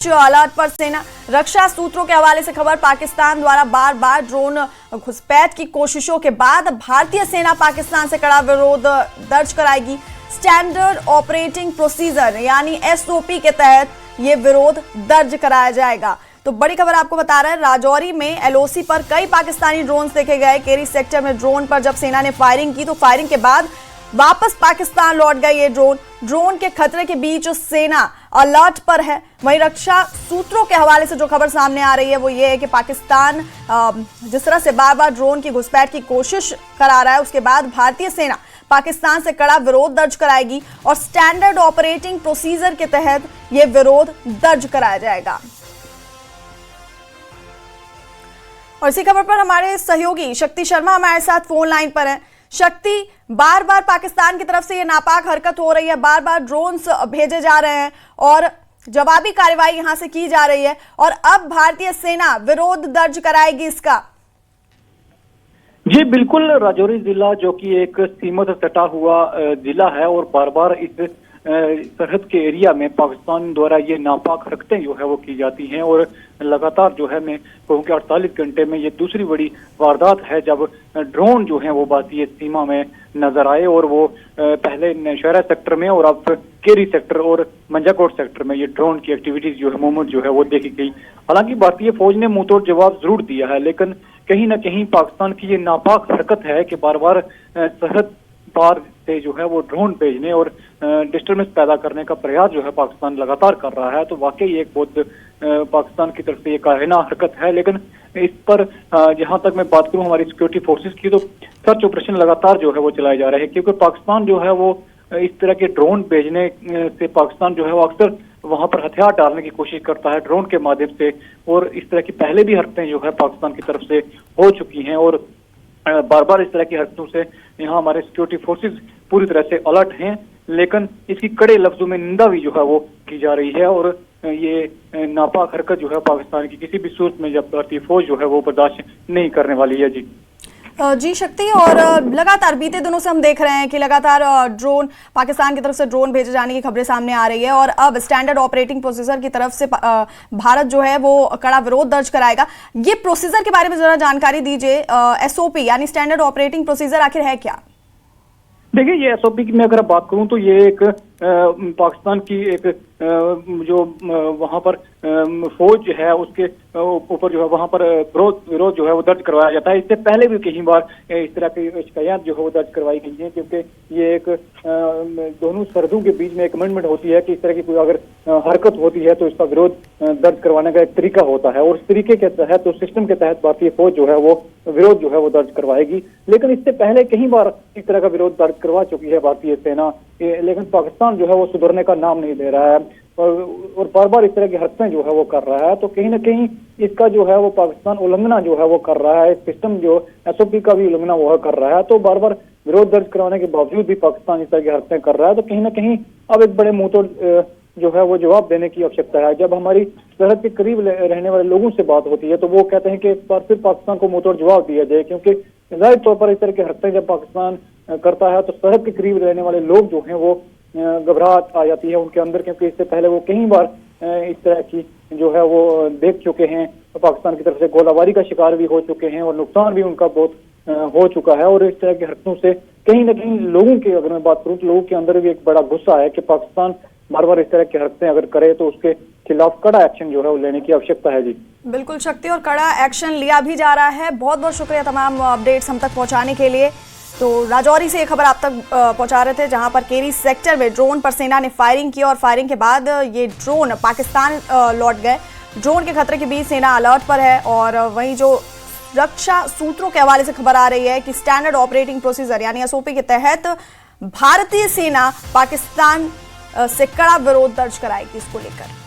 Alert पर सेना। रक्षा सूत्रों के हवाले से खबर, पाकिस्तान द्वारा बार बार ड्रोन घुसपैठ की कोशिशों के बाद भारतीय सेना पाकिस्तान से कड़ा विरोध दर्ज कराएगी। स्टैंडर्ड ऑपरेटिंग प्रोसीजर यानी एसओपी के तहत ये विरोध दर्ज कराया जाएगा। तो बड़ी खबर आपको बता रहे हैं, राजौरी में एलओसी पर कई पाकिस्तानी ड्रोन देखे गए। केरी सेक्टर में ड्रोन पर जब सेना ने फायरिंग की तो फायरिंग के बाद वापस पाकिस्तान लौट गए ये ड्रोन के खतरे के बीच सेना अलर्ट पर है। वहीं रक्षा सूत्रों के हवाले से जो खबर सामने आ रही है वो ये है कि पाकिस्तान जिस तरह से बार बार ड्रोन की घुसपैठ की कोशिश करा रहा है, उसके बाद भारतीय सेना पाकिस्तान से कड़ा विरोध दर्ज कराएगी और स्टैंडर्ड ऑपरेटिंग प्रोसीजर के तहत यह विरोध दर्ज कराया जाएगा। और इसी खबर पर हमारे सहयोगी शक्ति शर्मा हमारे साथ फोन लाइन पर हैं। शक्ति, बार बार पाकिस्तान की तरफ से ये नापाक हरकत हो रही है, बार बार ड्रोन्स भेजे जा रहे हैं और जवाबी कार्रवाई यहां से की जा रही है और अब भारतीय सेना विरोध दर्ज कराएगी इसका। जी बिल्कुल, राजौरी जिला जो कि एक सीमा से सटा हुआ जिला है और बार बार इस सरहद के एरिया में पाकिस्तान द्वारा ये नापाक हरकतें जो है वो की जाती हैं और लगातार जो है मैं कहूँ कि 48 घंटे में ये दूसरी बड़ी वारदात है जब ड्रोन जो है वो भारतीय सीमा में नजर आए और वो पहले नौशहरा सेक्टर में और अब केरी सेक्टर और मंजाकोट सेक्टर में ये ड्रोन की एक्टिविटीज जो है मूवमेंट जो है वो देखी गई। हालांकि भारतीय फौज ने मुंहतोड़ जवाब जरूर दिया है, लेकिन कहीं ना कहीं पाकिस्तान की ये नापाक हरकत है कि बार बार सरहद पार से जो है वो ड्रोन भेजने और डिस्टर्बेंस पैदा करने का प्रयास जो है पाकिस्तान लगातार कर रहा है। तो वाकई एक बहुत पाकिस्तान की तरफ से ये कायराना हरकत है। लेकिन इस पर जहां तक मैं बात करूं हमारी सिक्योरिटी फोर्सेस की, तो सर्च ऑपरेशन लगातार जो है वो चलाए जा रहे हैं, क्योंकि पाकिस्तान जो है वो इस तरह के ड्रोन भेजने से पाकिस्तान जो है वो अक्सर वहां पर हथियार डालने की कोशिश करता है ड्रोन के माध्यम से, और इस तरह की पहले भी हरकतें जो है पाकिस्तान की तरफ से हो चुकी हैं और बार बार इस तरह की हरकतों से यहाँ हमारे सिक्योरिटी फोर्सेस पूरी तरह से अलर्ट हैं। लेकिन इसकी कड़े लफ्जों में निंदा भी जो है वो की जा रही है और ये नापाक हरकत जो है पाकिस्तान की किसी भी सूरत में जब भारतीय फौज जो है वो बर्दाश्त नहीं करने वाली है। जी शक्ति, और लगातार बीते दिनों से हम देख रहे हैं कि लगातार ड्रोन पाकिस्तान की तरफ से ड्रोन भेजे जाने की खबरें सामने आ रही है और अब स्टैंडर्ड ऑपरेटिंग प्रोसीजर की तरफ से भारत जो है वो कड़ा विरोध दर्ज कराएगा। ये प्रोसीजर के बारे में जरा जानकारी दीजिए। एसओपी यानी स्टैंडर्ड ऑपरेटिंग प्रोसीजर आखिर है क्या? देखिए, ये एसओपी की मैं अगर बात करूं तो ये एक पाकिस्तान की एक जो वहां पर फौज है उसके ऊपर जो है वहां पर विरोध जो है वो दर्ज करवाया जाता है। इससे पहले भी कई बार इस तरह की शिकायत जो है वो दर्ज करवाई गई है, क्योंकि ये एक दोनों सरहदों के बीच में एक अमेंडमेंट होती है कि इस तरह की कोई अगर हरकत होती है तो इसका विरोध दर्ज करवाने का एक तरीका होता है और उस तरीके के तहत उस सिस्टम के तहत भारतीय फौज जो है वो विरोध जो है वो दर्ज करवाएगी। लेकिन इससे पहले कई बार इस तरह का विरोध दर्ज करवा चुकी है भारतीय सेना, लेकिन पाकिस्तान जो है वो सुधरने का नाम नहीं ले रहा है और बार बार इस तरह की हरकतें जो है वो कर रहा है। तो कहीं ना कहीं इसका जो है वो पाकिस्तान उल्लंघना जो है वो कर रहा है, सिस्टम जो एसओपी का भी उल्लंघना वो कर रहा है। तो बार बार विरोध दर्ज कराने के बावजूद भी पाकिस्तान इस तरह की हरकतें कर रहा है। तो कहीं ना कहीं अब एक बड़े मुंहतोड़ जो है वो जवाब देने की आवश्यकता है। जब हमारी सरहद के करीब रहने वाले लोगों से बात होती है तो वो कहते हैं कि एक बार फिर पाकिस्तान को मुंहतोड़ जवाब दिया जाए, क्योंकि जाहिर तौर पर इस तरह की हरकतें जब पाकिस्तान करता है तो सरहद के करीब रहने वाले लोग जो हैं वो घबराहट आ जाती है उनके अंदर, क्योंकि इससे पहले वो कई बार इस तरह की जो है वो देख चुके हैं। तो पाकिस्तान की तरफ से गोलाबारी का शिकार भी हो चुके हैं और नुकसान भी उनका बहुत हो चुका है। और इस तरह की हरकतों से कहीं ना कहीं लोगों की अगर मैं बात करूं तो लोगों के अंदर भी एक बड़ा गुस्सा है कि पाकिस्तान बार बार इस तरह की हरकतें अगर करे तो उसके खिलाफ कड़ा एक्शन जो है वो लेने की आवश्यकता है। जी बिल्कुल शक्ति, और कड़ा एक्शन लिया भी जा रहा है। बहुत बहुत शुक्रिया तमाम अपडेट्स हम तक पहुंचाने के लिए। तो राजौरी से ये खबर आप तक पहुंचा रहे थे, जहां पर केरी सेक्टर में ड्रोन पर सेना ने फायरिंग की और फायरिंग के बाद ये ड्रोन पाकिस्तान लौट गए। ड्रोन के खतरे के बीच सेना अलर्ट पर है और वहीं जो रक्षा सूत्रों के हवाले से खबर आ रही है कि स्टैंडर्ड ऑपरेटिंग प्रोसीजर यानी एसओपी के तहत भारतीय सेना पाकिस्तान से कड़ा विरोध दर्ज कराएगी इसको लेकर।